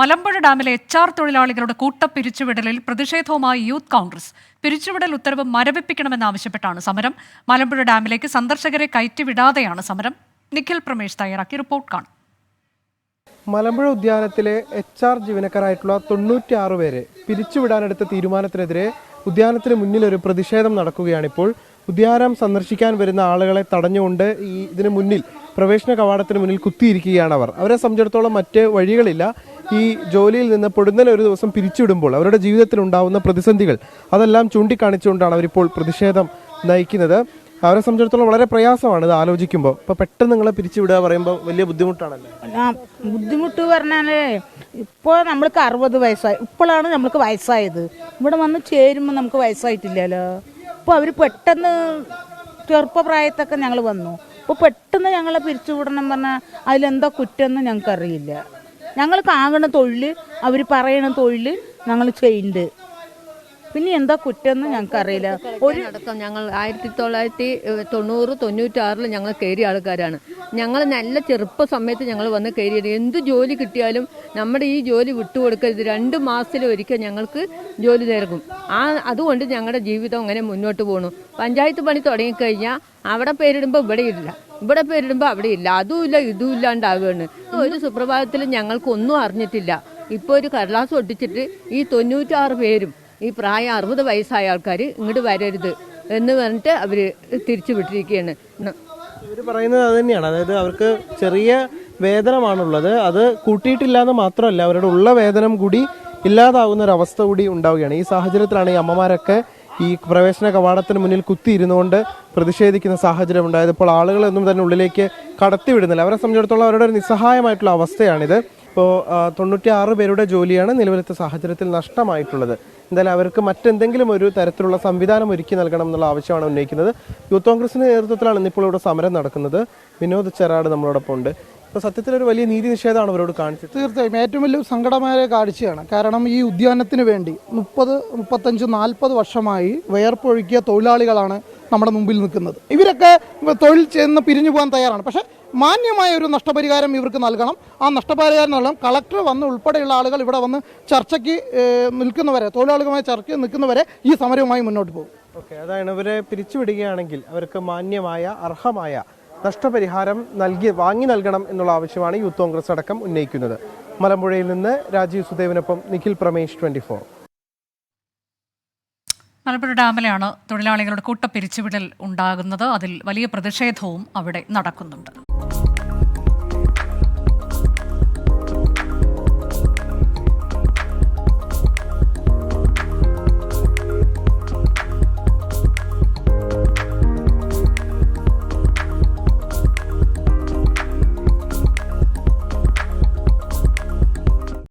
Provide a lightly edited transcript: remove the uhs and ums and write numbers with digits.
മലമ്പുഴ ഡാമിലെ HR തൊഴിലാളികളുടെ കൂട്ടപ്പിരിച്ചുവിടലിൽ പ്രതിഷേധവുമായി യൂത്ത് കോൺഗ്രസ്. പിരിച്ചുവിടൽ ഉത്തരവ് മരവിപ്പിക്കണമെന്നാവശ്യപ്പെട്ടാണ് സമരം. മലമ്പുഴ ഡാമിലേക്ക് സന്ദർശകരെ കയറ്റിവിടാതെയാണ് സമരം. നിഖിൽ പ്രമേഷ് തയ്യാറാക്കിയ റിപ്പോർട്ട് കാണും. മലമ്പുഴ ഉദ്യാനത്തിലെ HR ജീവനക്കാരായിട്ടുള്ള 96 പേരെ പിരിച്ചുവിടാനെടുത്ത തീരുമാനത്തിനെതിരെ ഉദ്യാനത്തിന് മുന്നിൽ ഒരു പ്രതിഷേധം നടക്കുകയാണിപ്പോൾ. ഉദ്യാനം സന്ദർശിക്കാൻ വരുന്ന ആളുകളെ തടഞ്ഞുകൊണ്ട് ഇതിന് മുന്നിൽ പ്രവേശന കവാടത്തിന് മുന്നിൽ കുത്തിയിരിക്കുകയാണ് അവരെ സംബന്ധിച്ചിടത്തോളം മറ്റ് വഴികളില്ല. ഈ ജോലിയിൽ നിന്ന് പൊടുന്നനെ ഒരു ദിവസം പിരിച്ചുവിടുമ്പോൾ അവരുടെ ജീവിതത്തിൽ ഉണ്ടാകുന്ന പ്രതിസന്ധികൾ അതെല്ലാം ചൂണ്ടിക്കാണിച്ചുകൊണ്ടാണ് അവരിപ്പോൾ പ്രതിഷേധം നയിക്കുന്നത്. അവരെ സംബന്ധിച്ചിടത്തോളം വളരെ പ്രയാസമാണ് ഇത് ആലോചിക്കുമ്പോൾ. ഇപ്പോൾ പെട്ടെന്ന് നിങ്ങളെ പിരിച്ചുവിടുക പറയുമ്പോൾ വലിയ ബുദ്ധിമുട്ടാണല്ലോ. ബുദ്ധിമുട്ട് പറഞ്ഞാൽ ഇപ്പോൾ നമ്മൾക്ക് 60 വയസ്സായി, ഇപ്പോഴാണ് നമ്മൾക്ക് വയസ്സായത്. ഇവിടെ വന്ന് ചേരുമ്പോൾ നമുക്ക് വയസ്സായിട്ടില്ലല്ലോ. ഇപ്പോൾ അവർ പെട്ടെന്ന് ചെറുപ്പപ്രായത്തൊക്കെ ഞങ്ങൾ വന്നു. അപ്പോൾ പെട്ടെന്ന് ഞങ്ങളെ പിരിച്ചുവിടണം പറഞ്ഞാൽ അതിലെന്താ കുറ്റമെന്ന് ഞങ്ങൾക്കറിയില്ല. ഞങ്ങൾ കാണുന്ന തൊഴിൽ, അവർ പറയണ തൊഴിൽ ഞങ്ങൾ ചെയ്യുന്നുണ്ട്. പിന്നെ എന്താ കുറ്റമെന്ന് ഞങ്ങൾക്കറിയില്ല. അടക്കം ഞങ്ങൾ 1990-96 ഞങ്ങൾ കയറിയ ആൾക്കാരാണ്. ഞങ്ങൾ നല്ല ചെറുപ്പ സമയത്ത് ഞങ്ങൾ വന്ന് കയറിയത്. എന്ത് ജോലി കിട്ടിയാലും നമ്മുടെ ഈ ജോലി വിട്ടുകൊടുക്കരുത്. 2 മാസത്തിലൊരിക്കൽ ഞങ്ങൾക്ക് ജോലി നേർക്കും. അതുകൊണ്ട് ഞങ്ങളുടെ ജീവിതം അങ്ങനെ മുന്നോട്ട് പോകണു. പഞ്ചായത്ത് പണി തുടങ്ങിക്കഴിഞ്ഞാൽ അവിടെ പേരിടുമ്പോൾ ഇവിടെ ഇല്ല, ഇവിടെ പേരിടുമ്പോൾ അവിടെ ഇല്ല, അതുമില്ല ഇതും ഇല്ലാണ്ടാവുകയാണ്. ഒരു സുപ്രഭാതത്തിൽ ഞങ്ങൾക്കൊന്നും അറിഞ്ഞിട്ടില്ല. ഇപ്പോൾ ഒരു കടലാസ് ഒട്ടിച്ചിട്ട് ഈ 96 പേരും ഈ പ്രായം 60 വയസ്സായ ആൾക്കാർ ഇങ്ങോട്ട് വരരുത് എന്ന് പറഞ്ഞിട്ട് അവർ തിരിച്ചു വിട്ടിരിക്കുകയാണ്. ഇവർ പറയുന്നത് അത് തന്നെയാണ്. അതായത് അവർക്ക് ചെറിയ വേതനമാണുള്ളത്, അത് കൂട്ടിയിട്ടില്ല എന്ന് മാത്രമല്ല അവരുടെ ഉള്ള വേതനം കൂടി ഇല്ലാതാവുന്ന ഒരു അവസ്ഥ കൂടി ഉണ്ടാവുകയാണ്. ഈ സാഹചര്യത്തിലാണ് ഈ അമ്മമാരൊക്കെ ഈ പ്രവേശന കവാടത്തിന് മുന്നിൽ കുത്തിയിരുന്നുകൊണ്ട് പ്രതിഷേധിക്കുന്ന സാഹചര്യം ഉണ്ടായത്. ഇപ്പോൾ ആളുകളൊന്നും തന്നെ ഉള്ളിലേക്ക് കടത്തിവിടുന്നില്ല. അവരെ സംബന്ധിച്ചിടത്തോളം അവരുടെ ഒരു നിസ്സഹായമായിട്ടുള്ള അവസ്ഥയാണിത്. ഇപ്പോൾ 96 പേരുടെ ജോലിയാണ് നിലവിലത്തെ സാഹചര്യത്തിൽ നഷ്ടമായിട്ടുള്ളത്. എന്തായാലും അവർക്ക് മറ്റെന്തെങ്കിലും ഒരു തരത്തിലുള്ള സംവിധാനം ഒരുക്കി നൽകണം എന്നുള്ള ആവശ്യമാണ് ഉന്നയിക്കുന്നത്. യൂത്ത് കോൺഗ്രസിന്റെ നേതൃത്വത്തിലാണ് ഇന്നിപ്പോൾ ഇവിടെ സമരം നടക്കുന്നത്. വിനോദ് ചെറാട് നമ്മളോടൊപ്പം ഉണ്ട്. ഇപ്പോൾ സത്യത്തിലൊരു വലിയ നീതി നിഷേധമാണ് അവരോട് കാണിച്ചത്. തീർച്ചയായും ഏറ്റവും വലിയ സങ്കടമായ കാഴ്ചയാണ്. കാരണം ഈ ഉദ്യാനത്തിന് വേണ്ടി 30, 35, 40 വർഷമായി വിയർപ്പൊഴുക്കിയ തൊഴിലാളികളാണ് നമ്മുടെ മുമ്പിൽ നിൽക്കുന്നത്. ഇവരൊക്കെ തൊഴിൽ ചെന്ന് പിരിഞ്ഞു പോകാൻ തയ്യാറാണ്. പക്ഷേ മാന്യമായ ഒരു നഷ്ടപരിഹാരം ഇവർക്ക് നൽകണം. ആ നഷ്ടപരിഹാരം നൽകണം. കളക്ടർ വന്ന് ഉൾപ്പെടെയുള്ള ആളുകൾ ഇവിടെ വന്ന് ചർച്ചയ്ക്ക് നിൽക്കുന്നവരെ, തൊഴിലാളികളുമായി ചർച്ചയ്ക്ക് നിൽക്കുന്നവരെ ഈ സമരവുമായി മുന്നോട്ട് പോകും. ഓക്കെ, അതാണ് ഇവരെ പിരിച്ചുവിടുകയാണെങ്കിൽ അവർക്ക് മാന്യമായ അർഹമായ നഷ്ടപരിഹാരം വാങ്ങി നൽകണം എന്നുള്ള ആവശ്യമാണ് യൂത്ത് കോൺഗ്രസ് അടക്കം ഉന്നയിക്കുന്നത്. മലമ്പുഴയിൽ നിന്ന് രാജീവ് സുദേവിനൊപ്പം നിഖിൽ പ്രമേഷ്, 24. മലമ്പുഴ ഡാമിലാണ് തൊഴിലാളികളുടെ കൂട്ടപ്പിരിച്ചുവിടൽ ഉണ്ടാകുന്നത്. അതിൽ വലിയ പ്രതിഷേധവും അവിടെ നടക്കുന്നുണ്ട്.